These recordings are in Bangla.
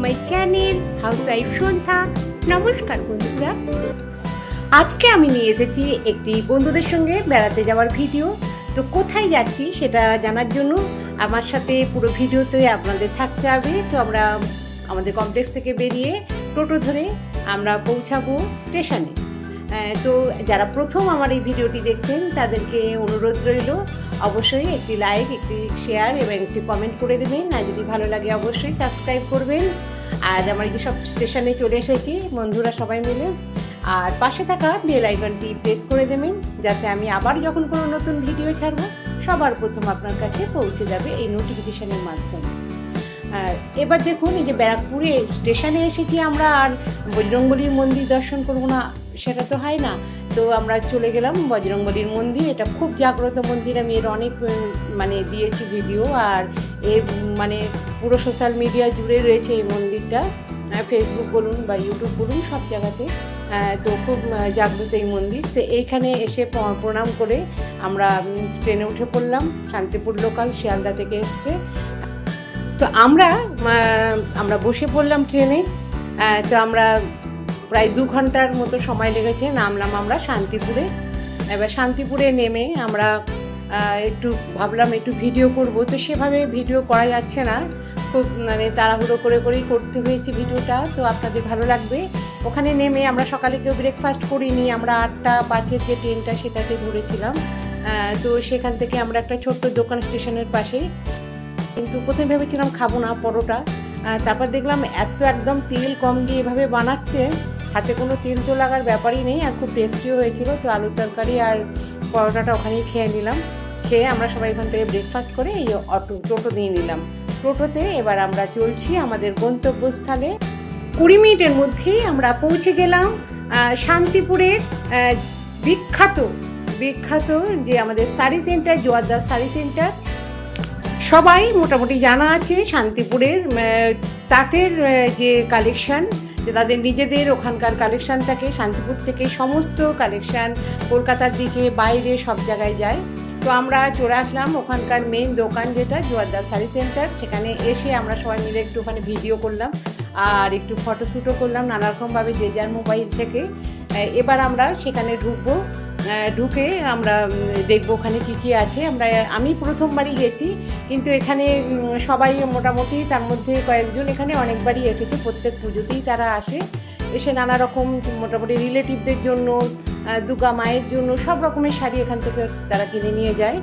মাই চ্যানেল হাউস ওয়াইফ সন্ধ্যা। নমস্কার বন্ধুরা, আজকে আমি নিয়ে এসেছি একটি বন্ধুদের সঙ্গে বেড়াতে যাওয়ার ভিডিও। তো কোথায় যাচ্ছি সেটা জানার জন্য আমার সাথে পুরো ভিডিওতে আপনাদের থাকতে হবে। তো আমরা আমাদের কমপ্লেক্স থেকে বেরিয়ে টোটো ধরে আমরা পৌঁছাবো স্টেশনে। তো যারা প্রথম আমার এই ভিডিওটি দেখছেন তাদেরকে অনুরোধ রইল অবশ্যই একটি লাইক, একটি শেয়ার এবং একটি কমেন্ট করে দেবেন। আর যদি ভালো লাগে অবশ্যই সাবস্ক্রাইব করবেন। আর আমার যে সব স্টেশনে চলে এসেছি বন্ধুরা সবাই মিলে, আর পাশে থাকা বেল আইকনটি প্রেস করে দেবেন যাতে আমি আবার যখন কোনো নতুন ভিডিও ছাড়বো সবার প্রথম আপনার কাছে পৌঁছে যাবে এই নোটিফিকেশনের মাধ্যমে। এবার দেখুন, এই যে ব্যারাকপুরে স্টেশনে এসেছি আমরা, আর বজরংবলীর মন্দির দর্শন করবো না সেটা তো হয় না। তো আমরা চলে গেলাম বজরংবলীর মন্দির। এটা খুব জাগ্রত মন্দির, আমি এর অনেক দিয়েছি ভিডিও, আর এর পুরো সোশ্যাল মিডিয়া জুড়ে রয়েছে এই মন্দিরটা, ফেসবুক বলুন বা ইউটিউব বলুন সব জায়গাতে। তো খুব জাগ্রত এই মন্দির। তো এইখানে এসে প্রণাম করে আমরা ট্রেনে উঠে পড়লাম। শান্তিপুর লোকাল শিয়ালদা থেকে এসছে। তো আমরা বসে পড়লাম ট্রেনে। তো আমরা প্রায় 2 ঘন্টার মতো সময় লেগেছে। নামলাম আমরা শান্তিপুরে। এবার শান্তিপুরে নেমে আমরা একটু ভাবলাম একটু ভিডিও করব। তো সেভাবে ভিডিও করা যাচ্ছে না, খুব তাড়াহুড়ো করেই করতে হয়েছে ভিডিওটা। তো আপনাদের ভালো লাগবে। ওখানে নেমে আমরা সকালে কেউ ব্রেকফাস্ট করিনি, আমরা 8:05 যে ট্রেনটা সেটাতে ধরেছিলাম। তো সেখান থেকে আমরা একটা ছোট্ট দোকান স্টেশনের পাশে, কিন্তু প্রথমে ভেবেছিলাম খাবো না পরোটা। তারপর দেখলাম একদম তেল কম দিয়ে এভাবে বানাচ্ছে, হাতে কোনো তেল তো লাগার ব্যাপারই নেই, আর খুব টেস্টিও হয়েছিল। তো আলুর তরকারি আর পরোটাটা ওখানেই খেয়ে নিলাম। খেয়ে আমরা সবাই এখান থেকে ব্রেকফাস্ট করে এই টোটো দিয়ে নিলাম। টোটোতে এবার আমরা চলছি আমাদের গন্তব্যস্থলে। 20 মিনিটের মধ্যেই আমরা পৌঁছে গেলাম শান্তিপুরের বিখ্যাত যে আমাদের শাড়ি সেন্টার, জোয়ারদার শাড়ি সেন্টার। সবাই মোটামুটি জানা আছে শান্তিপুরের তাঁতের যে কালেকশান, যে তাদের নিজেদের ওখানকার কালেকশান থাকে। শান্তিপুর থেকে সমস্ত কালেকশান কলকাতার দিকে বাইরে সব জায়গায় যায়। তো আমরা চলে আসলাম ওখানকার মেন দোকান যেটা জোয়ারদার শাড়ি সেন্টার। সেখানে এসে আমরা সবাই মিলে একটু ওখানে ভিডিও করলাম আর একটু ফটোশ্যুটও করলাম নানারকমভাবে যে যার মোবাইল থেকে। এবার আমরা সেখানে ঢুকে আমরা দেখবো ওখানে কী আছে। আমি প্রথমবারই গেছি, কিন্তু এখানে সবাই মোটামুটি, তার মধ্যে কয়েকজন এখানে অনেকবারই এসেছে, প্রত্যেক পুজোতেই তারা আসে। এসে নানা রকম মোটামুটি রিলেটিভদের জন্য, দুর্গা মায়ের জন্য সব রকমের শাড়ি এখান থেকে তারা কিনে নিয়ে যায়।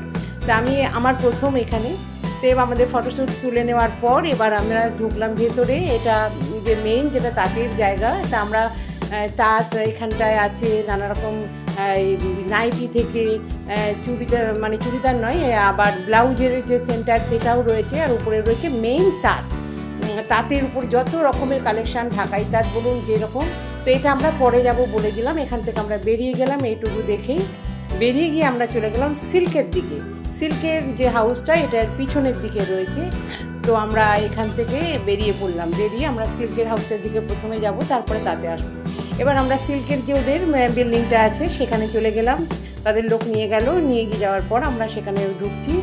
তা আমার প্রথম এখানে। তো এবার আমাদের ফটোশ্যুট তুলে নেওয়ার পর এবার আমরা ঢুকলাম ভেতরে। এটা যে মেইন যেটা তাঁতের জায়গা। তা আমরা তাঁত এখানটায় আছে নানা রকম নাইটি থেকে চুড়িদার নয়, আবার ব্লাউজের যে সেন্টার সেটাও রয়েছে। আর উপরে রয়েছে মেইন তাঁতের উপর যত রকমের কালেকশান, ঢাকাই তাঁত বলুন যেরকম। তো এটা আমরা পরে যাব বলে দিলাম। এখান থেকে আমরা বেরিয়ে গেলাম এইটুকু দেখেই। বেরিয়ে গিয়ে আমরা চলে গেলাম সিল্কের দিকে। সিল্কের যে হাউসটা এটার পিছনের দিকে রয়েছে। তো আমরা এখান থেকে বেরিয়ে পড়লাম। বেরিয়ে আমরা সিল্কের হাউসের দিকে প্রথমে যাব, তারপরে তাতে আসবো। এবার আমরা সিল্কের যে ওদের বিল্ডিংটা আছে সেখানে চলে গেলাম। তাদের লোক নিয়ে গিয়ে যাওয়ার পর আমরা সেখানে ঢুকছি।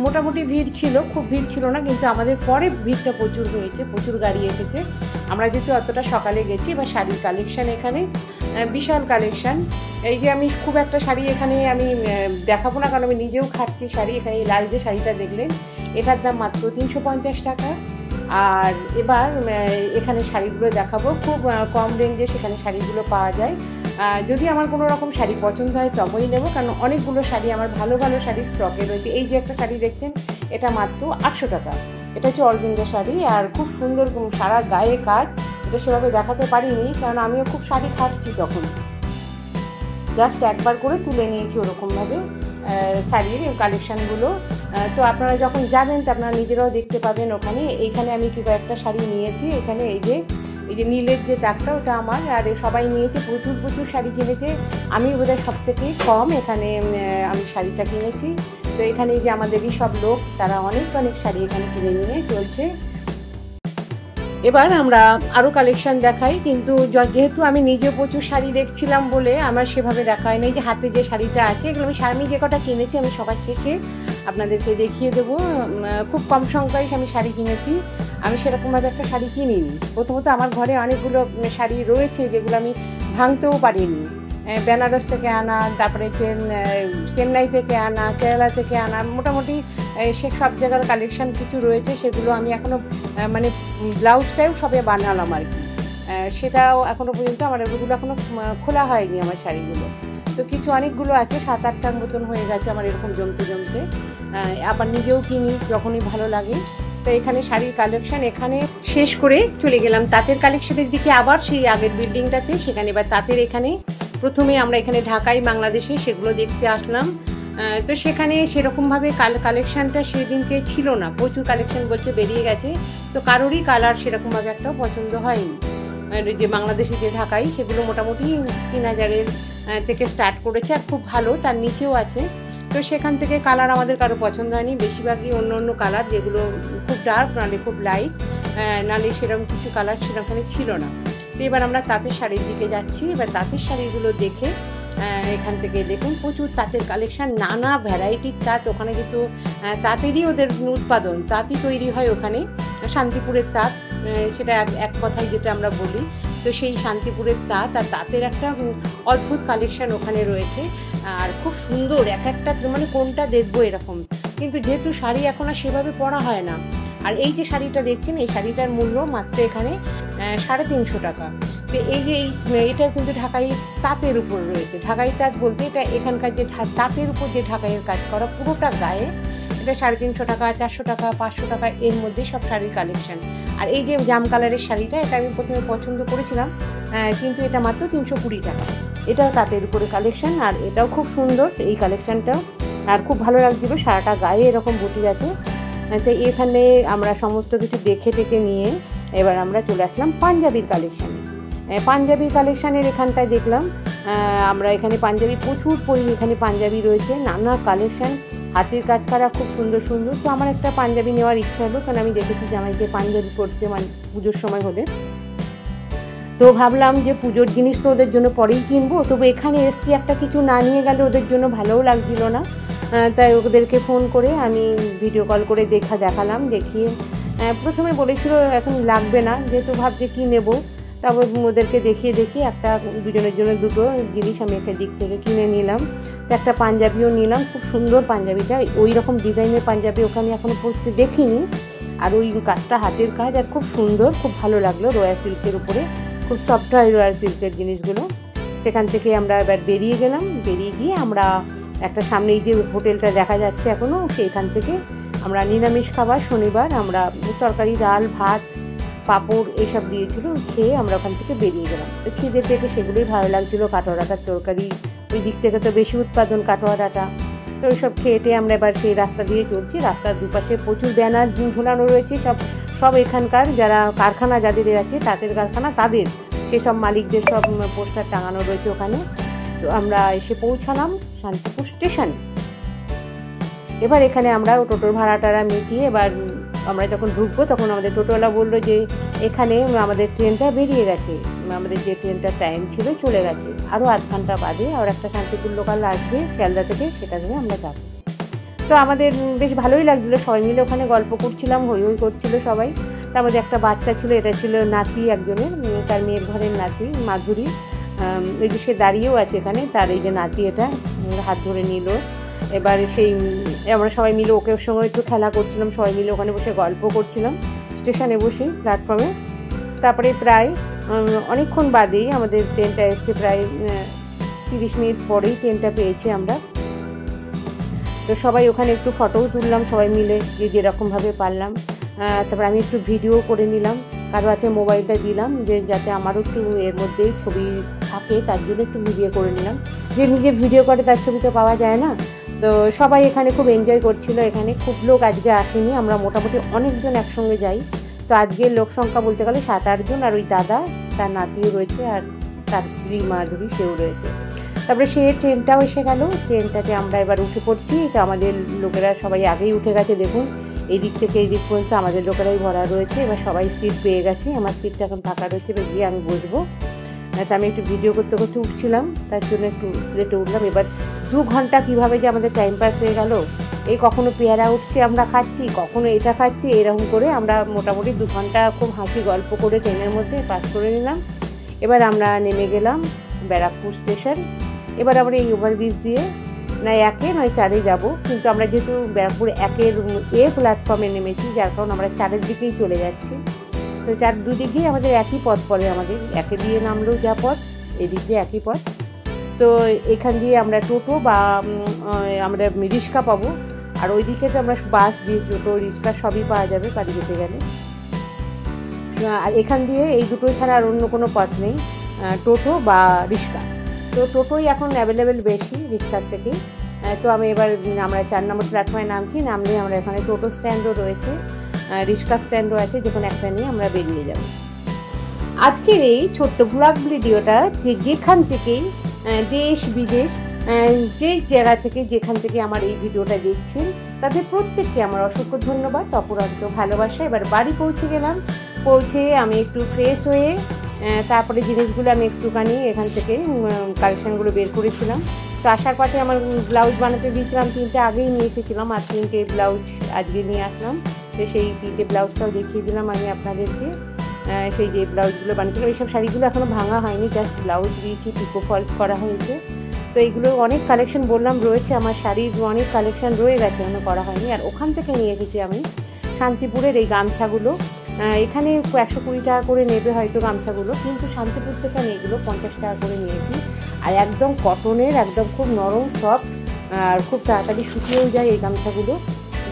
মোটামুটি ভিড় ছিল, খুব ভিড় ছিল না, কিন্তু আমাদের পরে ভিড়টা প্রচুর হয়েছে, প্রচুর গাড়ি এসেছে। আমরা যেহেতু অতটা সকালে গেছি। এবার শাড়ির কালেকশান এখানে বিশাল কালেকশান। এই যে আমি খুব একটা শাড়ি এখানে আমি দেখাবো না, কারণ আমি নিজেও খাচ্ছি শাড়ি। এখানে এই লাল যে শাড়িটা দেখলেন এটার দাম মাত্র 350 টাকা। আর এবার এখানে শাড়িগুলো দেখাবো, খুব কম রেঞ্জে সেখানে শাড়িগুলো পাওয়া যায়। যদি আমার কোনো রকম শাড়ি পছন্দ হয় তবেই নেব, কারণ অনেকগুলো শাড়ি আমার ভালো শাড়ি স্টকে রয়েছে। এই যে একটা শাড়ি দেখছেন এটা মাত্র 800 টাকা। এটা হচ্ছে অর্গেঞ্জা শাড়ি, আর খুব সুন্দর সারা গায়ে কাজ। এটা সেভাবে দেখাতে পারিনি, কারণ আমিও খুব শাড়ি খাচ্ছি তখন, জাস্ট একবার করে তুলে নিয়েছি ওরকমভাবে শাড়ির কালেকশানগুলো। তো আপনারা যখন যাবেন তো আপনারা নিজেরাও দেখতে পাবেন ওখানে। এইখানে আমি কি কয়েকটা শাড়ি নিয়েছি। এখানে এই যে নীলের যে দাগটা ওটা আমার, আর সবাই নিয়েছে, প্রচুর শাড়ি কিনেছে। আমি বোধহয় সব থেকে কম এখানে আমি শাড়িটা কিনেছি। তো এখানে যে আমাদেরই সব লোক তারা অনেক শাড়ি এখানে কিনে নিয়ে চলছে। এবার আমরা আরও কালেকশান দেখাই, কিন্তু যেহেতু আমি নিজে প্রচুর শাড়ি দেখছিলাম বলে আমার সেভাবে দেখা হয়নি। যে হাতে যে শাড়িটা আছে এগুলো আমি যে কটা কিনেছি আমি সবার শেষে আপনাদেরকে দেখিয়ে দেবো। খুব কম সংখ্যায় আমি শাড়ি কিনেছি। আমি সেরকমভাবে একটা শাড়ি কিনিনি। প্রথমত আমার ঘরে অনেকগুলো শাড়ি রয়েছে যেগুলো আমি ভাঙতেও পারিনি। বেনারস থেকে আনা, তারপরে চেন্নাই থেকে আনা, কেরালা থেকে আনা, মোটামুটি সে সব জায়গার কালেকশান কিছু রয়েছে। সেগুলো আমি এখনও মানে ব্লাউজটাও সবে বানালাম আর কি। সেটাও এখনও পর্যন্ত আমার ওগুলো এখনও খোলা হয়নি আমার শাড়িগুলো। তো কিছু অনেকগুলো আছে, 7-8টার মতন হয়ে গেছে আমার এরকম জমতে জমতে। আবার নিজেও কিনি যখনই ভালো লাগে। তো এখানে শাড়ির কালেকশান এখানে শেষ করে চলে গেলাম তাঁতের কালেকশানের দিকে, আবার সেই আগের বিল্ডিংটাতে। সেখানে এবার তাঁতের এখানে প্রথমে আমরা এখানে ঢাকায় বাংলাদেশে সেগুলো দেখতে আসলাম। তো সেখানে সেরকমভাবে কালেকশানটা সেদিনকে ছিল না, প্রচুর কালেকশান বলছে বেরিয়ে গেছে। তো কারোরই কালার সেরকমভাবে একটাও পছন্দ হয়নি। যে বাংলাদেশে যে ঢাকাই সেগুলো মোটামুটি 3000-এর থেকে স্টার্ট করেছে, আর খুব ভালো, তার নিচেও আছে। তো সেখান থেকে কালার আমাদের কারো পছন্দ হয়নি। বেশিরভাগই অন্য অন্য কালার, যেগুলো খুব ডার্ক, নাহলে খুব লাইট, নাহলে সেরকম কিছু কালার সেরকমখানে ছিল না। তো এবার আমরা তাঁতের শাড়ির দিকে যাচ্ছি। এবার তাঁতের শাড়িগুলো দেখে এখান থেকে দেখুন প্রচুর তাঁতের কালেকশান, নানা ভ্যারাইটির তাঁত। ওখানে কিন্তু তাঁতেরই ওদের উৎপাদন, তাঁতই তৈরি হয় ওখানে। শান্তিপুরের তাঁত, সেটা এক কথায় যেটা আমরা বলি। তো সেই শান্তিপুরের তাঁত, আর তাঁতের একটা অদ্ভুত কালেকশান ওখানে রয়েছে। আর খুব সুন্দর, এক একটা মানে কোনটা দেখবো এরকম। কিন্তু যেহেতু শাড়ি এখন আর সেভাবে পরা হয় না। আর এই যে শাড়িটা দেখছেন, এই শাড়িটার মূল্য মাত্র এখানে 350 টাকা। তো এই যে এটা কিন্তু ঢাকাই তাঁতের উপর রয়েছে। ঢাকাই তাঁত বলতে এটা এখানকার যে তাঁতের উপর যে ঢাকাইয়ের কাজ করা পুরোটা গায়ে, এটা 350 টাকা, 400 টাকা, 500 টাকা, এর মধ্যে সব শাড়ির কালেকশান। আর এই যে জাম কালারের শাড়িটা, এটা আমি প্রথমে পছন্দ করেছিলাম, কিন্তু এটা মাত্র 320 টাকা। এটাও তাঁতের উপরে কালেকশান, আর এটাও খুব সুন্দর এই কালেকশানটাও, আর খুব ভালো লাগছিল। সারাটা গায়ে এরকম বুটি আছে। তো এখানে আমরা সমস্ত কিছু দেখে টেকে নিয়ে এবার আমরা চলে আসলাম পাঞ্জাবির কালেকশানে। পাঞ্জাবির কালেকশানের এখানটায় দেখলাম আমরা এখানে পাঞ্জাবি প্রচুর এখানে পাঞ্জাবি রয়েছে, নানা কালেকশান, হাতের কাজ করা, খুব সুন্দর সুন্দর। তো আমার একটা পাঞ্জাবি নেওয়ার ইচ্ছা হলো, কারণ আমি দেখেছি যে আমাকে পাঞ্জাবি পরতে মানে পুজোর সময় হলে। তো ভাবলাম যে পুজোর জিনিস তো ওদের জন্য পরেই কিনবো, তবু এখানে এসছি একটা কিছু না নিয়ে গেলে ওদের জন্য ভালোও লাগছিল না। তাই ওদেরকে ফোন করে আমি ভিডিও কল করে দেখালাম। দেখিয়ে প্রথমে বলেছিল এখন লাগবে না, যেহেতু ভাবছে কী নেব। তারপর ওদেরকে দেখিয়ে একটা দুজনের জন্য দুটো জিনিস আমি একটা দিক থেকে কিনে নিলাম। একটা পাঞ্জাবিও নিলাম, খুব সুন্দর পাঞ্জাবিটা, ওই রকম ডিজাইনের পাঞ্জাবি ওখানে এখনও পড়তে দেখিনি। আর ওই কাজটা হাতের কাজ, আর খুব সুন্দর, খুব ভালো লাগলো। রয়্যাল সিল্কের উপরে খুব সফট হয় রয়্যাল সিল্কের জিনিসগুলো। সেখান থেকে আমরা এবার বেরিয়ে গেলাম। বেরিয়ে গিয়ে আমরা একটা সামনেই যে হোটেলটা দেখা যাচ্ছে এখনও, সেইখান থেকে আমরা নিরামিষ খাবার, শনিবার আমরা তরকারি, ডাল, ভাত, পাঁপড় এইসব দিয়েছিল, খেয়ে আমরা ওখান থেকে বেরিয়ে গেলাম। তো খিদে পেটে সেগুলোই ভালো লাগছিলো। কাটোয়ারাটার তরকারি, ওই দিক থেকে তো বেশি উৎপাদন কাটোয়ারাটা। তো ওইসব খেয়ে আমরা এবার সেই রাস্তা দিয়ে চলছি। রাস্তার দুপাশে প্রচুর ব্যানার ঝোলানো রয়েছে, সব এখানকার যারা কারখানা যাদের আছে, তাঁতের কারখানা, তাদের সেসব মালিকদের সব পোস্টার টাঙানো রয়েছে ওখানে। তো আমরা এসে পৌঁছালাম শান্তিপুর স্টেশনে। এবার এখানে আমরা টোটোর ভাড়াটারা মিটিয়ে এবার আমরা যখন ঢুকবো, তখন আমাদের টোটোওয়ালা বললো যে এখানে আমাদের ট্রেনটা বেরিয়ে গেছে, আমাদের যে ট্রেনটার টাইম ছিল চলে গেছে, আরও আধ ঘন্টা বাদে আর একটা শান্তিপুর লোকাল আসবে শিয়ালদা থেকে, সেটা ধরে আমরা যাবো। তো আমাদের বেশ ভালোই লাগছিলো, সবাই মিলে ওখানে গল্প করছিলাম, হই হই করছিল সবাই। তার মধ্যে একটা বাচ্চা ছিল, এটা ছিল নাতি একজনের, তার মেয়ের ঘরের নাতি মাধুরী। এই যে সে দাঁড়িয়েও আছে এখানে, তার এই যে নাতি, এটা হাত ধরে নিল। এবার সেই আমরা সবাই মিলে ওর সঙ্গে একটু খেলা করছিলাম, সবাই মিলে ওখানে বসে গল্প করছিলাম স্টেশনে বসে প্ল্যাটফর্মে। তারপরে প্রায় অনেকক্ষণ বাদেই আমাদের ট্রেনটা এসছে, প্রায় 30 মিনিট পরেই ট্রেনটা পেয়েছি আমরা। তো সবাই ওখানে একটু ফটোও তুললাম সবাই মিলে, যে যেরকমভাবে পারলাম। তারপর আমি একটু ভিডিও করে নিলাম, কারো হাতে মোবাইলটা দিলাম, যে যাতে আমারও একটু এর মধ্যেই ছবি থাকে, তার জন্য একটু ভিডিও করে নিলাম। যে নিজে ভিডিও করে তার ছবি তো পাওয়া যায় না। তো সবাই এখানে খুব এনজয় করছিল। এখানে খুব লোক আজকে আসেনি, আমরা মোটামুটি অনেকজন একসঙ্গে যাই। তো আজকের লোক সংখ্যা বলতে গেলে 7-8 জন, আর ওই দাদা, তার নাতিও রয়েছে, আর তার স্ত্রী মাধুরী, সেও রয়েছে। তারপরে সে ট্রেনটাও এসে গেল, ট্রেনটাতে আমরা এবার উঠে পড়ছি। তো আমাদের লোকেরা সবাই আগেই উঠে গেছে, দেখুন এই দিক থেকে এই দিক পর্যন্ত আমাদের লোকেরাই ভরা রয়েছে। এবার সবাই সিট পেয়ে গেছে, আমার সিটটা এখন ফাঁকা রয়েছে, এবার গিয়ে আমি বসবো। তো আমি একটু ভিডিও করতে করতে উঠছিলাম, তার জন্য একটু লেটে উঠলাম। এবার 2 ঘন্টা কীভাবে যে আমাদের টাইম পাস হয়ে গেল। এই কখনো পেয়ারা উঠছে আমরা খাচ্ছি, কখনো এটা খাচ্ছি, এরকম করে আমরা মোটামুটি 2 ঘন্টা খুব হাসি গল্প করে ট্রেনের মধ্যে পাস করে নিলাম। এবার আমরা নেমে গেলাম ব্যারাকপুর স্টেশন। এবার আমরা এই ওভারব্রিজ দিয়ে নয় 1 নয় 4 যাবো, কিন্তু আমরা যেহেতু ব্যারাকপুর 1-এর প্ল্যাটফর্মে নেমেছি, যার কারণে আমরা 4-এর দিকেই চলে যাচ্ছি। তো 4 দুদিকেই আমাদের একই পথ পড়ে, আমাদের 1 দিয়ে নামলেও যা পথ, এদিক দিয়ে একই পথ। তো এখান দিয়ে আমরা টোটো বা আমরা রিক্সা পাবো, আর ওই দিকে তো আমরা বাস দিয়ে টোটো রিক্সা সবই পাওয়া যাবে বাড়ি যেতে গেলে। আর এখান দিয়ে এই দুটো ছাড়া আর অন্য কোনো পথ নেই, টোটো বা রিক্সা। তো টোটোই এখন অ্যাভেলেবেল বেশি রিক্সার থেকে। তো আমরা 4 নম্বর প্ল্যাটফর্মে নামছি। নামলে আমরা এখানে টোটো স্ট্যান্ডও রয়েছে, রিক্সা স্ট্যান্ডও আছে, যে কোনো একটা নিয়ে আমরা বেরিয়ে যাব। আজকের এই ছোট্ট ব্লগ ভিডিওটা যেখান থেকেই দেশ বিদেশ যে জায়গা থেকে যেখান থেকে আমার এই ভিডিওটা দেখছেন, তাদের প্রত্যেককে আমার অসংখ্য ধন্যবাদ, অপরন্ত ভালোবাসা। এবার বাড়ি পৌঁছে গেলাম। পৌঁছে আমি একটু ফ্রেশ হয়ে তারপরে জিনিসগুলো আমি একটুখানি এখান থেকে কালেকশানগুলো বের করেছিলাম। তো আসার পথে আমার ব্লাউজ বানাতে দিয়েছিলাম 3টে, আগেই নিয়ে এসেছিলাম, আর 3টে ব্লাউজ আজকে নিয়ে আসলাম। তো সেই 3টে ব্লাউজটাও দেখিয়ে দিলাম আমি আপনাদেরকে। সেই যে ব্লাউজগুলো বানিয়েছিলাম, এইসব শাড়িগুলো এখনও ভাঙা হয়নি, জাস্ট ব্লাউজ দিয়েছি, পিকো ফলস করা হয়েছে। তো এইগুলো অনেক কালেকশন বললাম রয়েছে, আমার শাড়ির অনেক কালেকশন রয়ে গেছে, এখনো করা হয়নি। আর ওখান থেকে নিয়ে এসেছি আমি শান্তিপুরের এই গামছাগুলো। এখানে 120 টাকা করে নেবে হয়তো গামছাগুলো, কিন্তু শান্তিপুর থেকে আমি এগুলো 50 টাকা করে নিয়েছি। আর একদম কটনের, একদম খুব নরম সফট, আর খুব তাড়াতাড়ি শুকিয়েও যায় এই গামছাগুলো।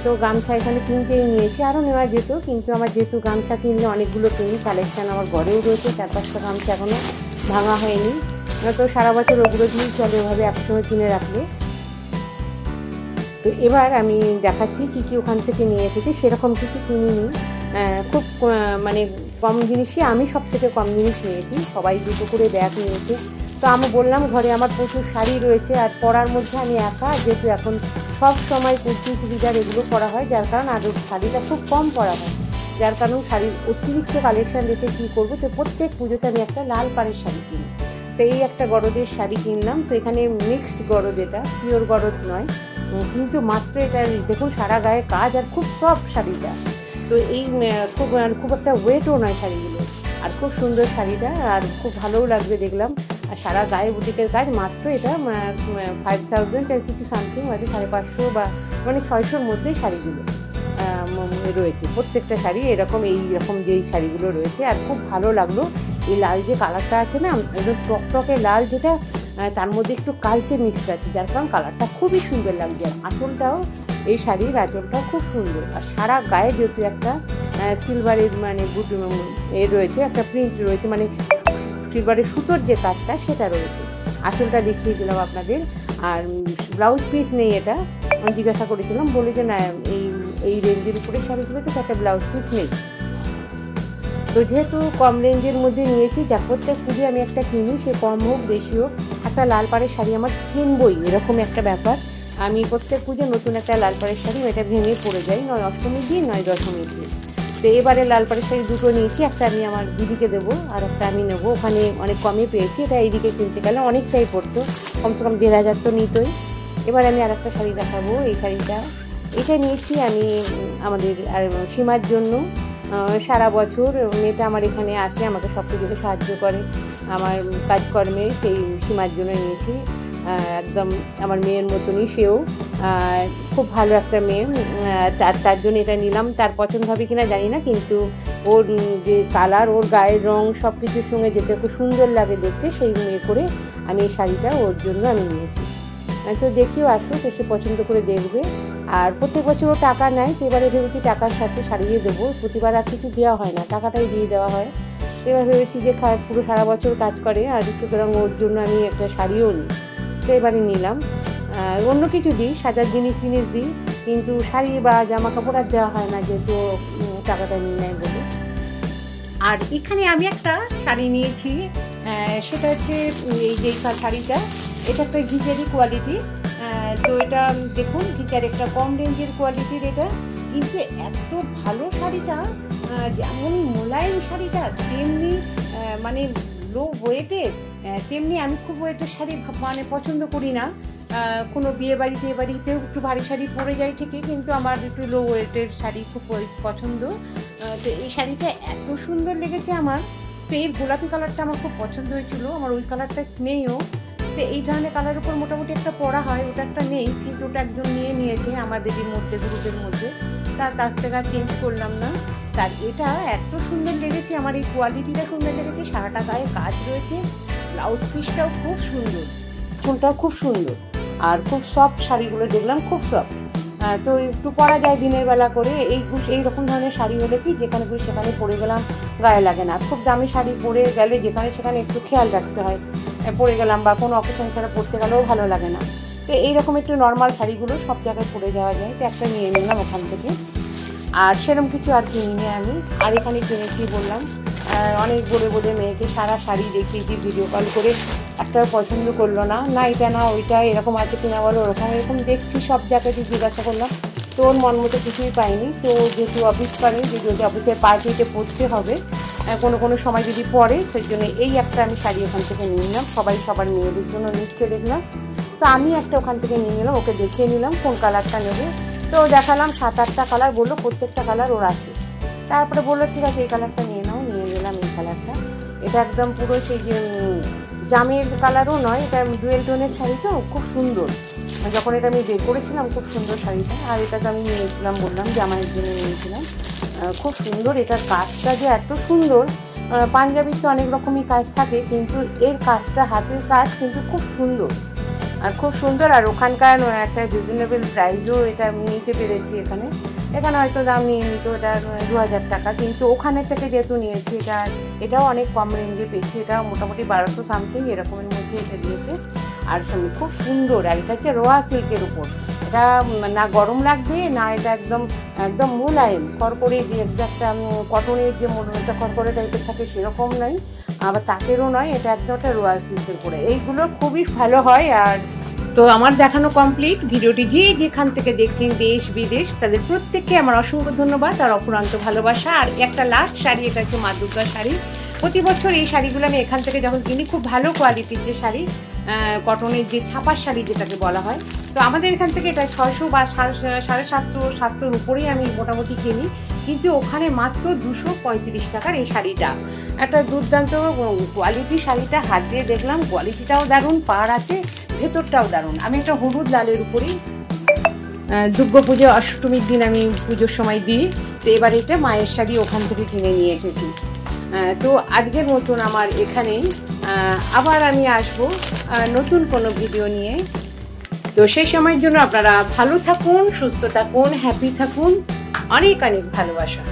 তো গামছা এখানে 3টেই নিয়েছি, আরও নেওয়া যেত, কিন্তু আমার যেহেতু গামছা কিনলে অনেকগুলো কিনি, কালেকশান আমার ঘরেও রয়েছে 4-5টা গামছা, এখনও ভাঙা হয়নি। তো সারা বছর ওগুলো দিয়েই চলে, ওভাবে একসঙ্গে কিনে রাখলে। তো এবার আমি দেখাচ্ছি কী কী ওখান থেকে নিয়ে এসেছি। সেরকম কিছু কিনিনি, খুব মানে কম জিনিসই, আমি সব থেকে কম জিনিস নিয়েছি। সবাই 2টো করে ব্যাগ নিয়েছে। তো আমি বললাম ঘরে আমার প্রচুর শাড়ি রয়েছে, আর পরার মধ্যে আমি একা, যেহেতু এখন সব সময় কুর্তি চুড়িদার এগুলো পরা হয়, যার কারণ আর শাড়িটা খুব কম পরা হয়, যার কারণ শাড়ির অতিরিক্ত কালেকশান রেখে কী করবো। তো প্রত্যেক পুজোতে আমি একটা লাল পাড়ের শাড়ি কিনি। তো এই একটা গরদের শাড়ি কিনলাম। তো এখানে মিক্সড গরদ, এটা পিওর গরদ নয়, কিন্তু মাত্র এটা দেখুন সারা গায়ে কাজ, আর খুব সফট শাড়িটা। তো এই খুব একটা ওয়েটও নয় শাড়িগুলো, আর খুব সুন্দর শাড়িটা, আর খুব ভালোও লাগবে দেখলাম। আর সারা গায়ে বুটিকের কাজ, মাত্র এটা 5000 আর কিছু সামথিং, হয়তো 550 বা মানে 600-র মধ্যেই শাড়িগুলো রয়েছে। প্রত্যেকটা শাড়ি এইরকম যেই শাড়িগুলো রয়েছে, আর খুব ভালো লাগলো। এই লাল যে কালারটা আছে না, একদম টকটকে লাল, যেটা তার মধ্যে একটু কালচে মিক্স আছে, যার কারণ কালারটা খুবই সুন্দর লাগছে। আর আঁচলটাও, এই শাড়ির আঁচলটাও খুব সুন্দর। আর সারা গায়ে যেহেতু একটা সিলভারের মানে রয়েছে, একটা প্রিন্ট রয়েছে, মানে সিলভারের সুতোর যে কাজটা সেটা রয়েছে। আঁচলটা দেখিয়ে দিলাম আপনাদের। আর ব্লাউজ পিস নেই, এটা আমি জিজ্ঞাসা করেছিলাম, বলে যে না এই রেঞ্জের উপরে শাড়িগুলোতে একটা ব্লাউজ পিস নেই। তো যেহেতু কম রেঞ্জের মধ্যে নিয়েছি, যা প্রত্যেক পুজো আমি একটা কিনি, সে কম হোক বেশি হোক, একটা লাল পাড়ের শাড়ি আমার কিনবই, এরকম একটা ব্যাপার। আমি প্রত্যেক পুজো নতুন একটা লাল পাড়ের শাড়ি, এটা ভেঙে পড়ে যাই, নয় অষ্টমীর দিন নয় দশমীর দিন। তো এবারে লাল পাড়ের শাড়ি 2টো নিয়েছি, একটা আমি আমার দিদিকে দেবো, আর একটা আমি নেবো। ওখানে অনেক কমে পেয়েছি, এটা এইদিকে কিনতে গেলে অনেকটাই পড়তো, কমসে কম 1500 তো নিতই। এবার আমি আর একটা শাড়ি দেখাবো। এই শাড়িটা এটা নিয়েছি আমি আমাদের সীমার জন্য। সারা বছর মেয়েটা আমার এখানে আসে, আমাকে সব কিছুতে সাহায্য করে আমার কাজকর্মে, সেই সীমার জন্য নিয়েছি। একদম আমার মেয়ের মতনই সেও, খুব ভালো একটা মেয়ে, তার জন্য এটা নিলাম। তার পছন্দ হবে কিনা জানি না, কিন্তু ওর যে কালার, ওর গায়ের রং সব কিছুর সঙ্গে যেতে খুব সুন্দর লাগে দেখতে, সেই মেয়ে করে আমি এই শাড়িটা ওর জন্য আমি নিয়েছি। তো দেখিও আসো, সে পছন্দ করে দেখবে। আর প্রত্যেক বছর ও টাকা নেয়, তো এবারে ভেবেছি টাকার সাথে সারিয়ে দেবো। প্রতিবার আর কিছু দেওয়া হয় না, টাকাটাই দিয়ে দেওয়া হয়। এবার ভেবেছি যে পুরো সারা বছর কাজ করে, আর সুতরাং ওর জন্য আমি একটা শাড়িও নিই। তো এবারে নিলাম। অন্য কিছু দিই, সাজার জিনিস দিই, কিন্তু শাড়ি বা জামা কাপড় আর দেওয়া হয় না, যেহেতু টাকাটা নিয়ে নেয় বলে। আর এখানে আমি একটা শাড়ি নিয়েছি, সেটা হচ্ছে এই যে শাড়িটা, এটা একটা ঘিচারি কোয়ালিটি। তো এটা দেখুন, ঘিচার একটা কম রেঞ্জের কোয়ালিটির, এটা কিন্তু এত ভালো শাড়িটা, যেমন মোলায়েম শাড়িটা, তেমনি মানে লো ওয়েটের, তেমনি আমি খুব ওয়েটের শাড়ি মানে পছন্দ করি না। কোনো বিয়ে বাড়িতেও একটু ভারী শাড়ি পরে যাই ঠিকই, কিন্তু আমার একটু লো ওয়েটের শাড়ি খুব পছন্দ। তো এই শাড়িটা এত সুন্দর লেগেছে আমার। তো এর গোলাপি কালারটা আমার খুব পছন্দ হয়েছিল, আমার ওই কালারটা নেইও। তো এই ধরনের কালার উপর মোটামুটি একটা পরা হয়, ওটা একটা নেই, কিন্তু ওটা একজন নিয়েছে আমাদেরই মধ্যে, গ্রুপের মধ্যে। তার থেকে চেঞ্জ করলাম না। তার এটা এত সুন্দর লেগেছে আমার, এই কোয়ালিটিটা সুন্দর লেগেছে, সারাটা গায়ে কাজ রয়েছে, ব্লাউজ পিসটাও খুব সুন্দর, ফুলটাও খুব সুন্দর, আর খুব সফট শাড়িগুলো দেখলাম, খুব সফট। তো একটু পরা যায় দিনের বেলা করে। এইরকম ধরনের শাড়ি হলে কি যেখানে ঘুরি সেখানে পরে গেলাম, গায়ে লাগে না। খুব দামি শাড়ি পরে গেলে যেখানে সেখানে একটু খেয়াল রাখতে হয়, পরে গেলাম বা কোনো অকেশন ছাড়া পরতে গেলেও ভালো লাগে না। তো এইরকম একটু নর্মাল শাড়িগুলো সব জায়গায় পরে যাওয়া যায়। তো একটা নিয়ে নিলাম ওখান থেকে, আর সেরকম কিছু আর কিনিনি আমি। আর এখানে কিনেছি বললাম, অনেক বলে মেয়েকে সারা শাড়ি দেখিয়েছি ভিডিও কল করে, একটাও পছন্দ করলো না, না এটা না ওইটা, এরকম আছে কিনা বলো, এরকম দেখছি সব জায়গাতে জিজ্ঞাসা করলাম। তো ওর মন মতো কিছুই পাইনি। তো যেহেতু অফিস করে, যদি অফিসের পার্টিতে পরতে হবে কোনো সময় যদি পরে, সেই জন্য এই একটা আমি শাড়ি ওখান থেকে নিয়ে নিলাম। সবাই সবার মেয়েদের জন্য নিচ্ছে দেখলাম, তো আমি একটা ওখান থেকে নিয়ে নিলাম, ওকে দেখিয়ে নিলাম কোন কালারটা নেবে। তো দেখালাম 7-8টা কালার, বললো প্রত্যেকটা কালার ওর আছে। তারপরে বললো ঠিক আছে এই কালারটা নিয়ে নাও, নিয়ে নিলাম এই কালারটা। এটা একদম পুরো সেই যে জামের কালারও নয়, এটা ডুয়েল টোনের শাড়ি, তো খুব সুন্দর। যখন এটা আমি বের করেছিলাম খুব সুন্দর শাড়িটা। আর এটা তো আমি নিয়েছিলাম, বললাম জামাইয়ের জন্য নিয়েছিলাম, খুব সুন্দর। এটার কাজটা যে এত সুন্দর, পাঞ্জাবির তো অনেক রকমই কাজ থাকে, কিন্তু এর কাজটা, হাতের কাজ কিন্তু খুব সুন্দর, আর খুব সুন্দর। আর ওখানকার একটা রিজনেবল প্রাইসও এটা নিতে পেরেছি। এখানে হয়তো দাম নিয়ে নিত এটা 2000 টাকা, কিন্তু ওখানে থেকে যেহেতু নিয়েছি এটাও অনেক কম রেঞ্জে পেয়েছি। এটা মোটামুটি 1200 সামথিং এরকমের মধ্যে এটা দিয়েছে। আর খুব সুন্দর। আর এটা হচ্ছে রোয়া সিল্কের উপর, এটা না গরম লাগবে না, এটা একদম মোলায়েম কড়কড়ে, যে একটা কটনের যে একটা কড়কড়ে টাইপের থাকে সেরকম নয়, আবার তাঁতেরও নয়, এটা একদম একটা রোয়া সিল্কের উপরে। এইগুলো খুবই ভালো হয়। আর তো আমার দেখানো কমপ্লিট। ভিডিওটি যেখান থেকে দেখছেন, দেশ বিদেশ, তাদের প্রত্যেককে আমার অসংখ্য ধন্যবাদ আর অপুরান্ত ভালোবাসা। আর একটা লাস্ট শাড়ি, এটা হচ্ছে মা দুর্গার শাড়ি। প্রতি বছর এই শাড়িগুলো আমি এখান থেকে যখন কিনি, খুব ভালো কোয়ালিটির যে শাড়ি, কটনের যে ছাপার শাড়ি যেটাকে বলা হয়, তো আমাদের এখান থেকে এটা 600 বা 750-700-700-র উপরেই আমি মোটামুটি কিনি, কিন্তু ওখানে মাত্র 235 টাকার এই শাড়িটা। একটা দুর্দান্ত কোয়ালিটি শাড়িটা, হাত দিয়ে দেখলাম, কোয়ালিটিটাও দারুণ, পাড় আছে, ভেতরটাও দারুণ। আমি একটা হলুদ লালের উপরেই দুর্গা পুজো অষ্টমীর দিন আমি পুজোর সময় দিই। তো এবার এটা মায়ের শাড়ি ওখান থেকে কিনে নিয়ে এসেছি। তো আজকের মতন আমার এখানেই, আবার আমি আসবো নতুন কোনো ভিডিও নিয়ে। তো সেই সময়ের জন্য আপনারা ভালো থাকুন, সুস্থ থাকুন, হ্যাপি থাকুন, অনেক অনেক ভালোবাসা।